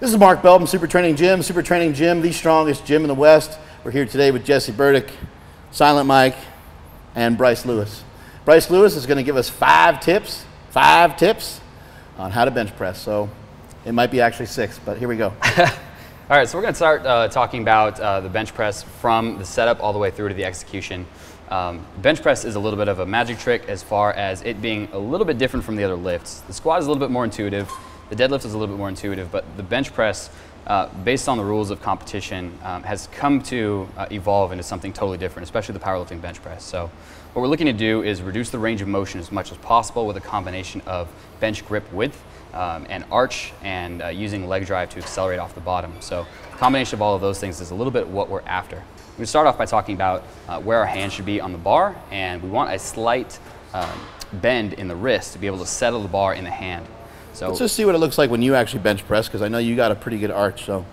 This is Mark Belbin, Super Training Gym, the strongest gym in the West. We're here today with Jesse Burdick, Silent Mike, and Bryce Lewis. Bryce Lewis is going to give us five tips on how to bench press. So it might be actually 6, but here we go. All right, so we're going to start talking about the bench press from the setup all the way through to the execution. Bench press is a little bit of a magic trick as far as it being a little bit different from the other lifts. The squat is a little bit more intuitive. The deadlift is a little bit more intuitive, but the bench press, based on the rules of competition, has come to evolve into something totally different, especially the powerlifting bench press. So what we're looking to do is reduce the range of motion as much as possible with a combination of bench grip width and arch and using leg drive to accelerate off the bottom. So the combination of all of those things is a little bit what we're after. We're going to start off by talking about where our hands should be on the bar, and we want a slight bend in the wrist to be able to settle the bar in the hand. So let's just see what it looks like when you actually bench press, because I know you got a pretty good arch. So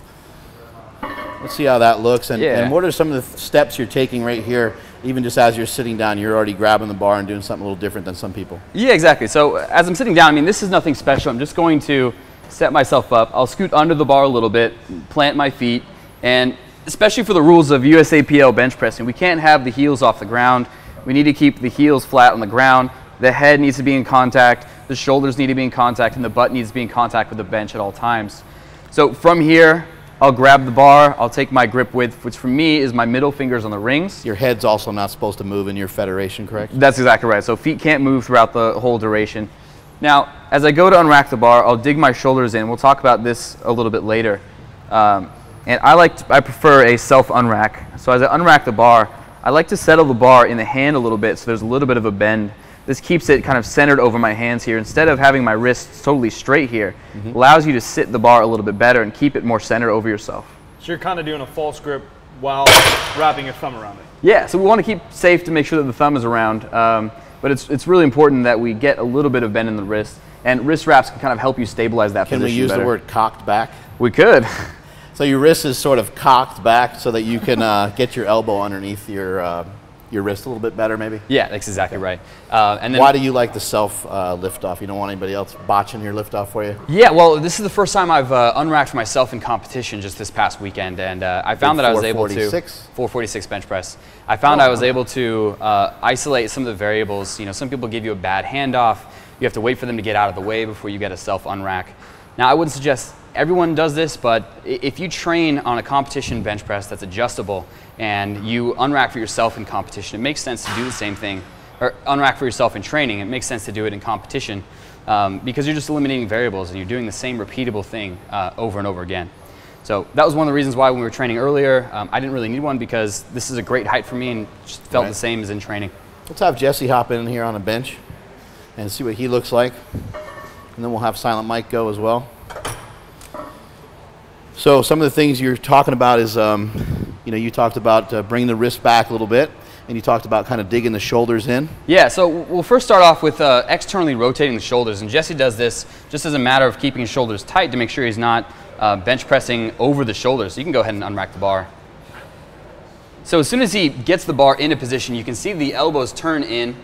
let's see how that looks, and what are some of the steps you're taking right here, even just as you're sitting down. You're already grabbing the bar and doing something a little different than some people. Yeah, exactly. So as I'm sitting down, I mean, this is nothing special. I'm just going to set myself up. I'll scoot under the bar a little bit, plant my feet, and especially for the rules of USAPL bench pressing, we can't have the heels off the ground. We need to keep the heels flat on the ground. The head needs to be in contact, the shoulders need to be in contact, and the butt needs to be in contact with the bench at all times. So from here, I'll grab the bar, I'll take my grip width, which for me is my middle fingers on the rings. Your head's also not supposed to move in your federation, correct? That's exactly right. So feet can't move throughout the whole duration. Now, as I go to unrack the bar, I'll dig my shoulders in. We'll talk about this a little bit later. And I prefer a self-unrack. So as I unrack the bar, I like to settle the bar in the hand a little bit so there's a little bit of a bend. This keeps it kind of centered over my hands here. Instead of having my wrists totally straight here, allows you to sit the bar a little bit better and keep it more centered over yourself. So you're kind of doing a false grip while wrapping your thumb around it. Yeah, so we want to keep safe to make sure that the thumb is around. But it's really important that we get a little bit of bend in the wrist. And wrist wraps can kind of help you stabilize that position better. Can we use the word cocked back? We could. So your wrist is sort of cocked back so that you can get your elbow underneath your wrist a little bit better, maybe? Yeah, that's exactly right. And then why do you like the self lift off? You don't want anybody else botching your lift off for you? Yeah, well, this is the first time I've unracked myself in competition just this past weekend, and I found that I was able to 446 bench press. I found I was able to isolate some of the variables. You know, some people give you a bad handoff. You have to wait for them to get out of the way before you get a self unrack. Now, I wouldn't suggest everyone does this, but if you train on a competition bench press that's adjustable and you unrack for yourself in competition, it makes sense to do the same thing, or unrack for yourself in training. It makes sense to do it in competition because you're just eliminating variables and you're doing the same repeatable thing over and over again. So that was one of the reasons why when we were training earlier, I didn't really need one because this is a great height for me and just felt the same as in training. Let's have Jesse hop in here on a bench and see what he looks like. And then we'll have Silent Mike go as well. So some of the things you're talking about is, you know, you talked about bringing the wrist back a little bit, and you talked about kind of digging the shoulders in. Yeah, so we'll first start off with externally rotating the shoulders, and Jesse does this just as a matter of keeping his shoulders tight to make sure he's not bench pressing over the shoulders. So you can go ahead and unrack the bar. So as soon as he gets the bar into position, you can see the elbows turn in,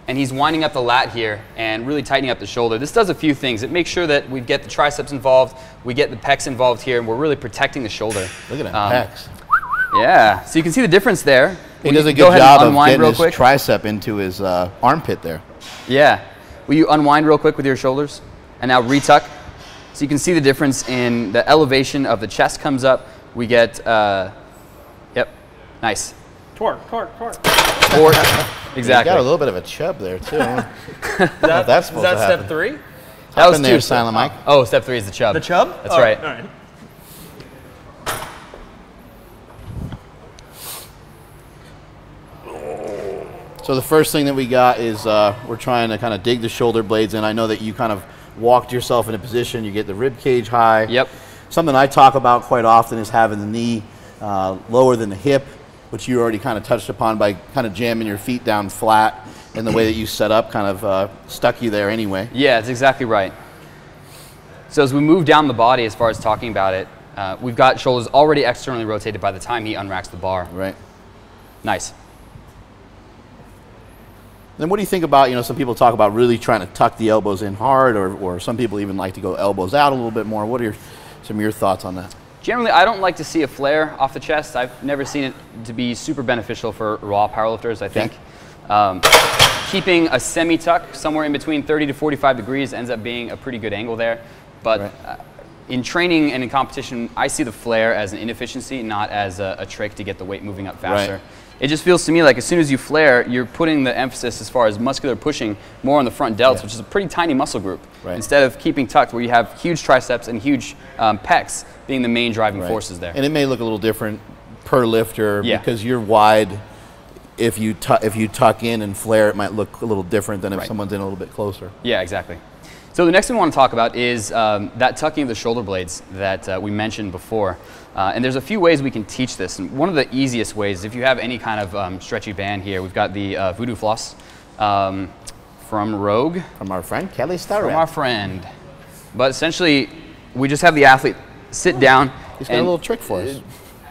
and he's winding up the lat here and really tightening up the shoulder. This does a few things. It makes sure that we get the triceps involved, we get the pecs involved here, and we're really protecting the shoulder. Look at that pecs. Yeah, so you can see the difference there. He does a good job of getting his tricep into his armpit there. Yeah. Will you unwind real quick with your shoulders? And now retuck. So you can see the difference in the elevation of the chest comes up. We get, yep, nice. Torque, torque, torque. Torque, exactly. You got a little bit of a chub there, too. That's supposed to happen. Step 3? That was there, Silent Mike. Oh, step 3 is the chub. The chub? That's right. All right. So the first thing that we got is we're trying to kind of dig the shoulder blades in. I know that you kind of walked yourself in a position. You get the rib cage high. Yep. Something I talk about quite often is having the knee lower than the hip, which you already kind of touched upon by kind of jamming your feet down flat, and the way that you set up kind of stuck you there anyway. Yeah, that's exactly right. So as we move down the body as far as talking about it, we've got shoulders already externally rotated by the time he unracks the bar. Right. Nice. Then what do you think about, you know, some people talk about really trying to tuck the elbows in hard, or some people even like to go elbows out a little bit more. What are your some of your thoughts on that. Generally, I don't like to see a flare off the chest. I've never seen it to be super beneficial for raw powerlifters, I think. Keeping a semi-tuck somewhere in between 30 to 45 degrees ends up being a pretty good angle there. But in training and in competition, I see the flare as an inefficiency, not as a trick to get the weight moving up faster. Right. It just feels to me like as soon as you flare, you're putting the emphasis as far as muscular pushing more on the front delts, which is a pretty tiny muscle group, instead of keeping tucked where you have huge triceps and huge pecs being the main driving forces there. And it may look a little different per lifter because you're wide. If you tuck in and flare, it might look a little different than if someone's in a little bit closer. Yeah, exactly. So the next thing we want to talk about is that tucking of the shoulder blades that we mentioned before. And there's a few ways we can teach this. And one of the easiest ways, if you have any kind of stretchy band here, we've got the Voodoo Floss from Rogue. From our friend Kelly Starrett. From our friend. But essentially, we just have the athlete sit down. He's got a little trick for us.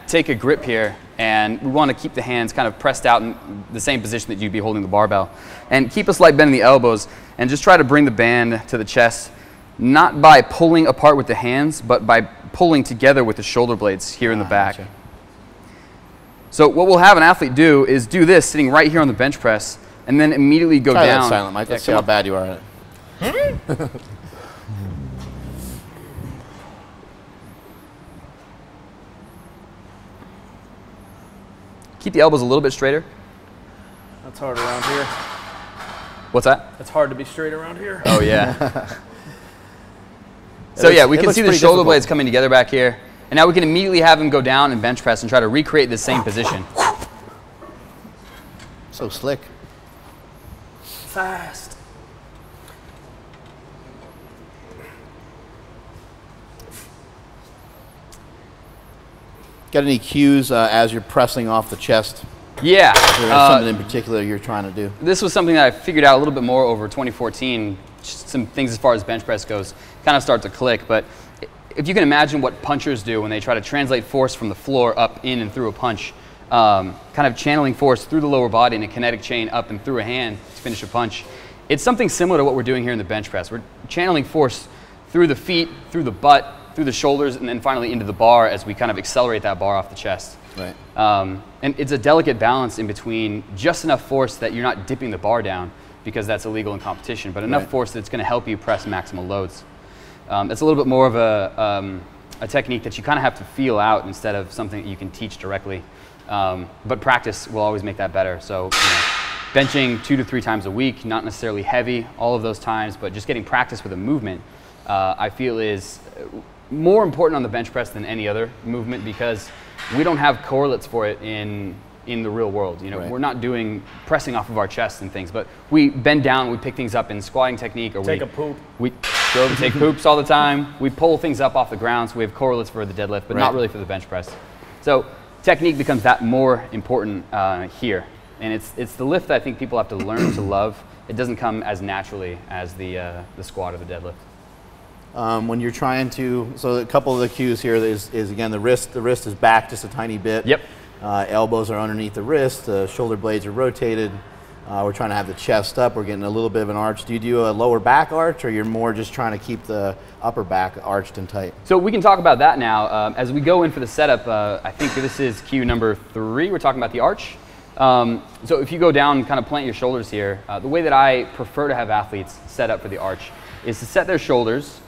Take a grip here, and we want to keep the hands kind of pressed out in the same position that you'd be holding the barbell. And keep a slight bend in the elbows, and just try to bring the band to the chest, not by pulling apart with the hands, but by pulling together with the shoulder blades here in the back. Gotcha. So what we'll have an athlete do is do this sitting right here on the bench press, and then immediately go down. Try that silent, Mike. Let's see how bad you are at it. Keep the elbows a little bit straighter. That's hard around here. What's that? It's hard to be straight around here. Oh, yeah. So, yeah, we can see the shoulder blades coming together back here. And now we can immediately have them go down and bench press and try to recreate the same position. So slick. Fast. Got any cues as you're pressing off the chest? Yeah. Is there something in particular you're trying to do? This was something that I figured out a little bit more over 2014. Just some things as far as bench press goes kind of start to click. But if you can imagine what punchers do when they try to translate force from the floor up in and through a punch, kind of channeling force through the lower body in a kinetic chain up and through a hand to finish a punch. It's something similar to what we're doing here in the bench press. We're channeling force through the feet, through the butt, through the shoulders, and then finally into the bar as we kind of accelerate that bar off the chest. Right. And it's a delicate balance in between just enough force that you're not dipping the bar down because that's illegal in competition, but enough force that it's going to help you press maximal loads. It's a little bit more of a technique that you kind of have to feel out instead of something that you can teach directly. But practice will always make that better. So benching 2 to 3 times a week, not necessarily heavy all of those times, but just getting practice with a movement, I feel is more important on the bench press than any other movement because we don't have correlates for it in the real world. We're not doing pressing off of our chest and things, but we bend down, we pick things up in squatting technique, or take a poop. We take poops all the time. We pull things up off the ground, so we have correlates for the deadlift, but not really for the bench press. So technique becomes that more important here, and it's the lift that I think people have to learn to love. It doesn't come as naturally as the squat or the deadlift. When you're trying to, so a couple of the cues here is again the wrist. The wrist is back just a tiny bit. Yep. Elbows are underneath the wrist. The shoulder blades are rotated. We're trying to have the chest up. We're getting a little bit of an arch. Do you do a lower back arch, or you're more just trying to keep the upper back arched and tight? So we can talk about that now. As we go in for the setup, I think this is cue number 3. We're talking about the arch. So if you go down and kind of plant your shoulders here, the way that I prefer to have athletes set up for the arch is to set their shoulders.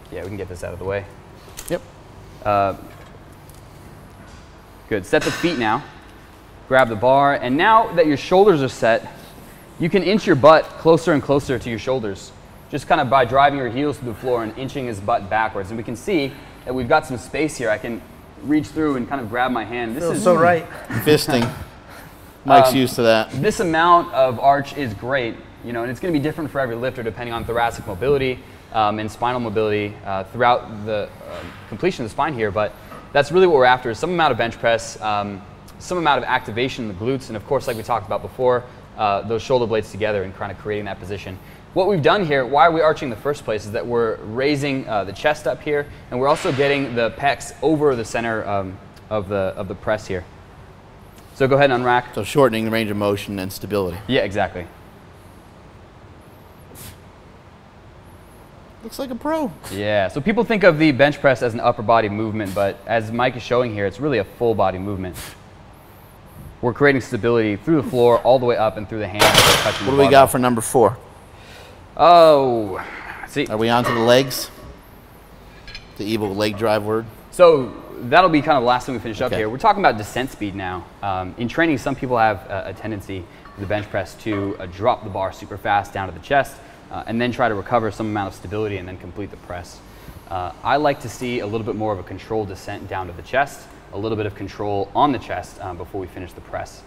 Yeah, we can get this out of the way. Yep. Good. Set the feet now. Grab the bar. And now that your shoulders are set, you can inch your butt closer and closer to your shoulders, just kind of by driving your heels to the floor and inching his butt backwards. And we can see that we've got some space here. I can reach through and kind of grab my hand. This is so right. Fisting. Mike's used to that. This amount of arch is great, and it's going to be different for every lifter depending on thoracic mobility and spinal mobility throughout the completion of the spine here. But that's really what we're after, is some amount of bench press, some amount of activation in the glutes, and of course, like we talked about before, those shoulder blades together and kind of creating that position. What we've done here, why are we arching in the first place, is that we're raising the chest up here, and we're also getting the pecs over the center of the press here. So go ahead and unrack. So shortening the range of motion and stability. Yeah, exactly. A Looks like a pro. Yeah, so people think of the bench press as an upper body movement, but as Mike is showing here, it's really a full body movement. We're creating stability through the floor, all the way up and through the hands. What do we got for number 4? Oh, see. Are we on to the legs? The evil leg drive word? So that'll be kind of the last thing we finish up Okay. here. We're talking about descent speed now. In training, some people have a tendency with the bench press to drop the bar super fast down to the chest and then try to recover some amount of stability and then complete the press. I like to see a little bit more of a controlled descent down to the chest, a little bit of control on the chest before we finish the press.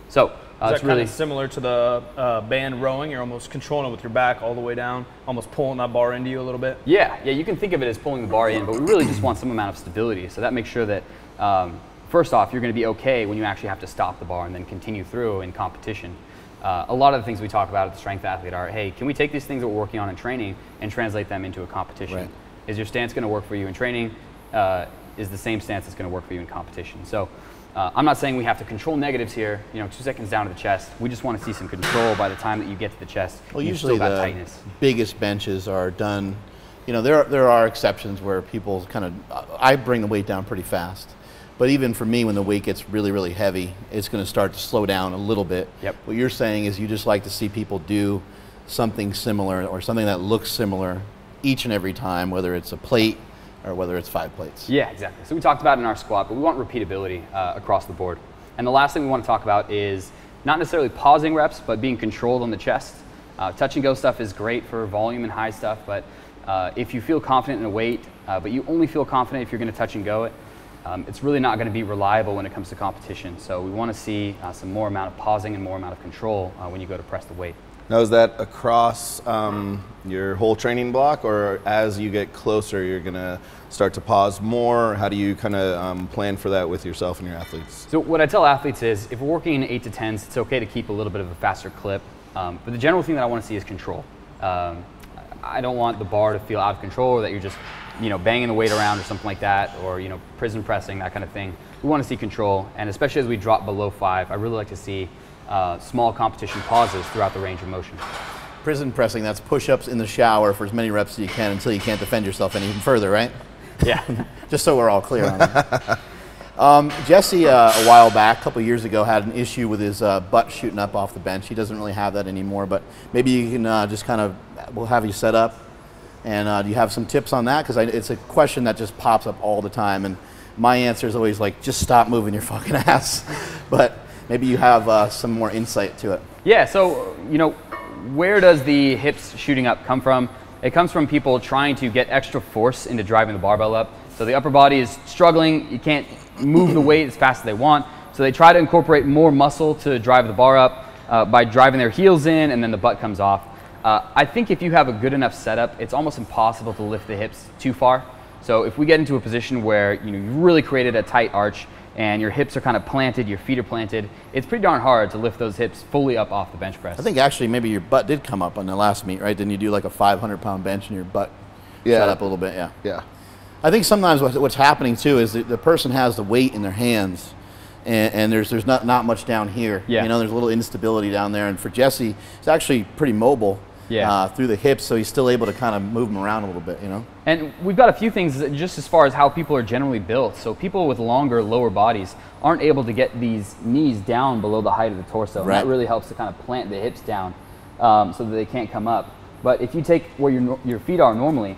So Is it's that really kind of similar to the band rowing? You're almost controlling it with your back all the way down, almost pulling that bar into you a little bit? Yeah, you can think of it as pulling the bar in, but we really just want some amount of stability. So that makes sure that, first off, you're going to be okay when you actually have to stop the bar and then continue through in competition. A lot of the things we talk about at the strength athlete are, hey, can we take these things that we're working on in training and translate them into a competition? Right. Is your stance going to work for you in training? Is the same stance that's going to work for you in competition? So I'm not saying we have to control negatives here, 2 seconds down to the chest. We just want to see some control by the time that you get to the chest. Well, You've usually still got the tightness. biggest benches are done, there are exceptions where people kind of, I bring the weight down pretty fast. But even for me, when the weight gets really, really heavy, it's going to start to slow down a little bit. Yep. What you're saying is you just like to see people do something similar or something that looks similar each and every time, whether it's a plate or whether it's 5 plates. Yeah, exactly. So we talked about it in our squat, but we want repeatability across the board. And the last thing we want to talk about is not necessarily pausing reps, but being controlled on the chest. Touch and go stuff is great for volume and high stuff, but if you feel confident in a weight, but you only feel confident if you're going to touch and go it, it's really not going to be reliable when it comes to competition. So we want to see some more amount of pausing and more amount of control when you go to press the weight. Now, is that across your whole training block, or as you get closer, you're going to start to pause more? How do you kind of plan for that with yourself and your athletes? So what I tell athletes is, if we're working in 8 to 10s, it's okay to keep a little bit of a faster clip. But the general thing that I want to see is control. I don't want the bar to feel out of control, or that you're just banging the weight around or something like that, or prison pressing, that kind of thing. We want to see control, and especially as we drop below 5, I really like to see small competition pauses throughout the range of motion. Prison pressing, that's push-ups in the shower for as many reps as you can until you can't defend yourself any further, right? Yeah. Just so we're all clear on that. Jesse, a while back, a couple years ago, had an issue with his butt shooting up off the bench. He doesn't really have that anymore, but maybe you can just kind of, we'll have you set up. And do you have some tips on that? Because it's a question that just pops up all the time. And my answer is always like, just stop moving your fucking ass. But maybe you have some more insight to it. Yeah, so, where does the hips shooting up come from? It comes from people trying to get extra force into driving the barbell up. So the upper body is struggling. You can't move the weight as fast as they want. So they try to incorporate more muscle to drive the bar up by driving their heels in, and then the butt comes off. I think if you have a good enough setup, it's almost impossible to lift the hips too far. So if we get into a position where you really created a tight arch and your hips are kind of planted, your feet are planted, it's pretty darn hard to lift those hips fully up off the bench press. I think actually maybe your butt did come up on the last meet, right? Didn't you do like a 500-pound bench and your butt shot up a little bit? Yeah. Yeah. I think sometimes what's happening too is the person has the weight in their hands, and there's not much down here. Yeah. There's a little instability down there. And for Jesse, he's actually pretty mobile. Yeah. Through the hips, so he's still able to kind of move them around a little bit, And we've got a few things just as far as how people are generally built. So people with longer lower bodies aren't able to get these knees down below the height of the torso. Right. And that really helps to kind of plant the hips down so that they can't come up. But if you take where your feet are normally,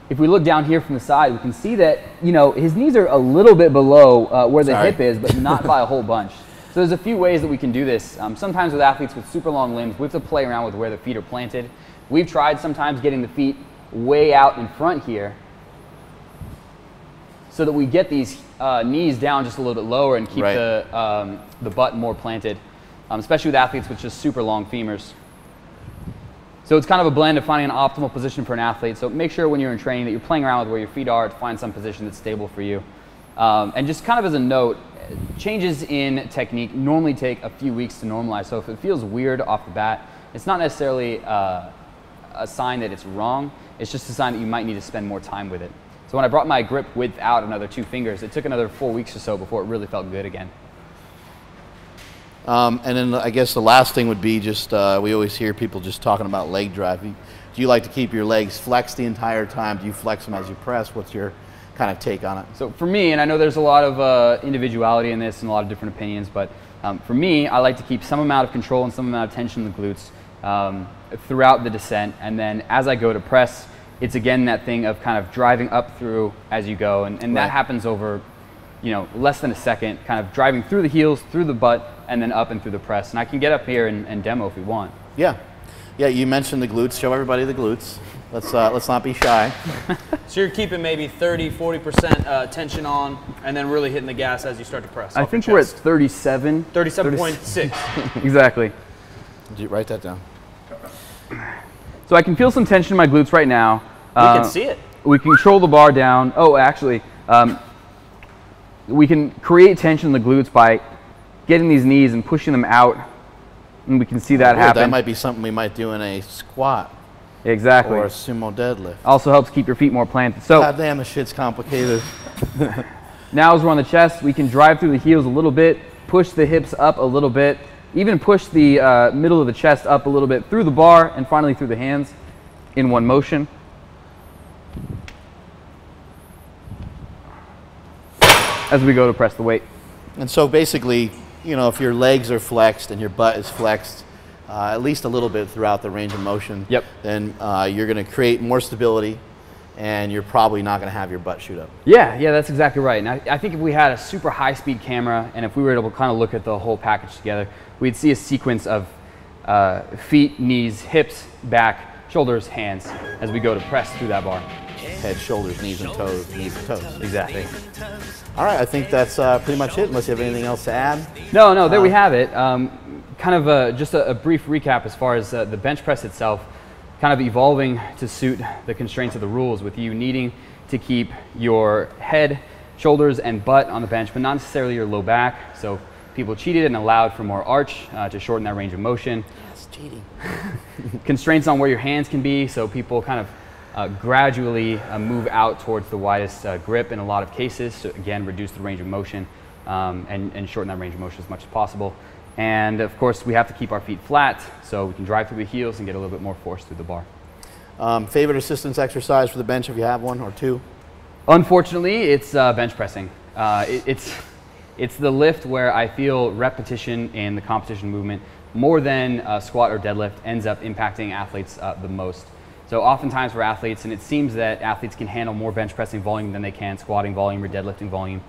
if we look down here from the side, we can see that his knees are a little bit below where the hip is, but not by a whole bunch. So there's a few ways that we can do this. Sometimes with athletes with super long limbs, we have to play around with where the feet are planted. We've tried sometimes getting the feet way out in front here so that we get these knees down just a little bit lower and keep the butt more planted, especially with athletes with just super long femurs. So it's kind of a blend of finding an optimal position for an athlete. So make sure when you're in training that you're playing around with where your feet are to find some position that's stable for you. And just kind of as a note, changes in technique normally take a few weeks to normalize. So if it feels weird off the bat, it's not necessarily a sign that it's wrong. It's just a sign that you might need to spend more time with it. So when I brought my grip without another 2 fingers, it took another 4 weeks or so before it really felt good again. And then I guess the last thing would be just, we always hear people just talking about leg drive. do you like to keep your legs flexed the entire time? Do you flex them as you press? What's your kind of take on it? So for me, and I know there's a lot of individuality in this and a lot of different opinions, but for me, I like to keep some amount of control and some amount of tension in the glutes throughout the descent. And then as I go to press, it's again that thing of kind of driving up through as you go. And that happens over, less than a second, kind of driving through the heels, through the butt, and then up and through the press. And I can get up here and demo if we want. Yeah. Yeah, you mentioned the glutes. Show everybody the glutes. Let's not be shy. So you're keeping maybe 30, 40% tension on, and then really hitting the gas as you start to press. I think we're at 37. 37.6. Exactly. Did you write that down? So I can feel some tension in my glutes right now. We can see it. We control the bar down. Oh, actually, we can create tension in the glutes by getting these knees and pushing them out, and we can see that happen. That might be something we might do in a squat. Exactly. Or a sumo deadlift. Also helps keep your feet more planted. So, God damn, this shit's complicated. now as we're on the chest, we can drive through the heels a little bit, push the hips up a little bit, even push the middle of the chest up a little bit through the bar, and finally through the hands in one motion. As we go to press the weight. And so basically, if your legs are flexed and your butt is flexed, at least a little bit throughout the range of motion, then you're going to create more stability, and you're probably not going to have your butt shoot up. Yeah, that's exactly right. And I think if we had a super high-speed camera, and if we were able to kind of look at the whole package together, we'd see a sequence of feet, knees, hips, back, shoulders, hands, as we go to press through that bar. Head, shoulders, knees, and toes, knees and toes. Exactly. All right, I think that's pretty much it, unless you have anything else to add. No, there we have it. Kind of just a brief recap as far as the bench press itself, kind of evolving to suit the constraints of the rules, with you needing to keep your head, shoulders, and butt on the bench, but not necessarily your low back. So people cheated and allowed for more arch to shorten that range of motion. That's cheating. Constraints on where your hands can be, so people kind of gradually move out towards the widest grip in a lot of cases to, again, reduce the range of motion and shorten that range of motion as much as possible. And of course, we have to keep our feet flat so we can drive through the heels and get a little bit more force through the bar. Favorite assistance exercise for the bench, if you have one or two? Unfortunately, it's bench pressing. It's the lift where I feel repetition in the competition movement more than squat or deadlift ends up impacting athletes the most. So oftentimes for athletes, and it seems that athletes can handle more bench pressing volume than they can squatting volume or deadlifting volume.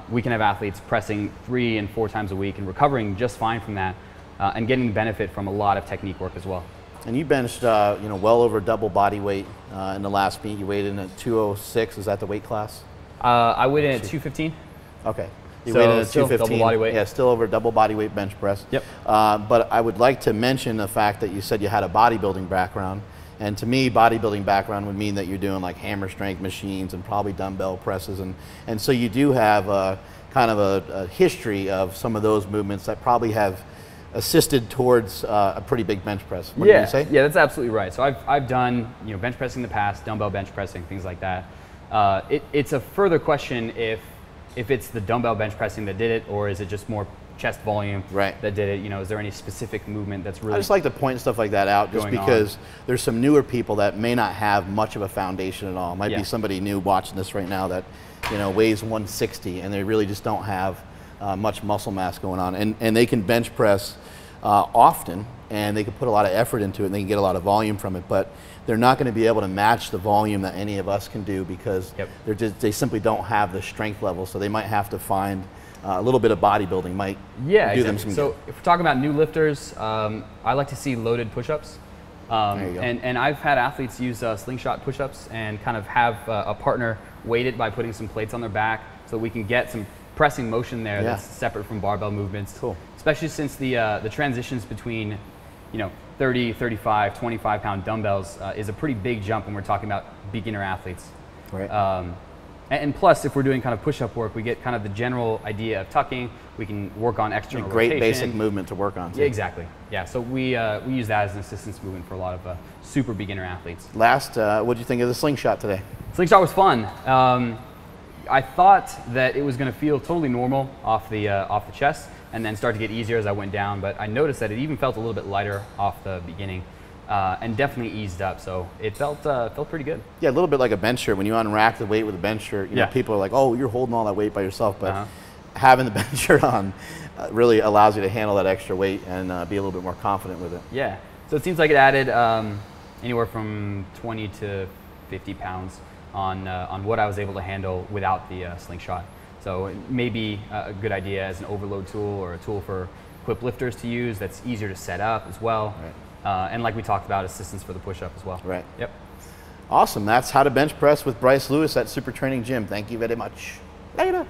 We can have athletes pressing 3 and 4 times a week and recovering just fine from that, and getting the benefit from a lot of technique work as well. And you benched, well over double body weight in the last meet. You weighed in at 206. Is that the weight class? I weighed in at 215. Okay. You So weighed in at still 215. double body weight. Yeah, still over double body weight bench press. Yep. But I would like to mention the fact that you said you had a bodybuilding background. And to me, bodybuilding background would mean that you're doing like hammer strength machines and probably dumbbell presses. And so you do have kind of a history of some of those movements that probably have assisted towards a pretty big bench press. What do you say? Yeah, that's absolutely right. So I've done bench pressing in the past, dumbbell bench pressing, things like that. It's a further question if it's the dumbbell bench pressing that did it, or is it just more chest volume that did it? Is there any specific movement that's really? I just like to point stuff like that out, just because there's some newer people that may not have much of a foundation at all. Might be somebody new watching this right now that weighs 160 and they really just don't have much muscle mass going on, and they can bench press often, and they can put a lot of effort into it, and they can get a lot of volume from it, but they're not going to be able to match the volume that any of us can do, because they simply don't have the strength level. So they might have to find a little bit of bodybuilding might do them some good. So if we're talking about new lifters, I like to see loaded push-ups. There you go. And I've had athletes use slingshot push-ups and kind of have a partner weight it by putting some plates on their back, so we can get some pressing motion there that's separate from barbell movements. Cool. Especially since the transitions between 30, 35, 25 pound dumbbells is a pretty big jump when we're talking about beginner athletes. Right. And plus, if we're doing kind of push-up work, we get kind of the general idea of tucking. We can work on external rotation. Great basic movement to work on. Yeah, exactly. Yeah, so we use that as an assistance movement for a lot of super beginner athletes. Last, what did you think of the slingshot today? Slingshot was fun. I thought that it was going to feel totally normal off the chest, and then start to get easier as I went down. But I noticed that it even felt a little bit lighter off the beginning. and definitely eased up. So it felt pretty good. Yeah, a little bit like a bench shirt. When you unrack the weight with a bench shirt, you know, people are like, oh, you're holding all that weight by yourself. But having the bench shirt on really allows you to handle that extra weight and be a little bit more confident with it. Yeah. So it seems like it added anywhere from 20 to 50 pounds on what I was able to handle without the slingshot. So it may be a good idea as an overload tool or a tool for equipped lifters to use that's easier to set up as well. Right. And like we talked about, assistance for the push-up as well. Right. Yep. Awesome. That's how to bench press with Bryce Lewis at Super Training Gym. Thank you very much. Later.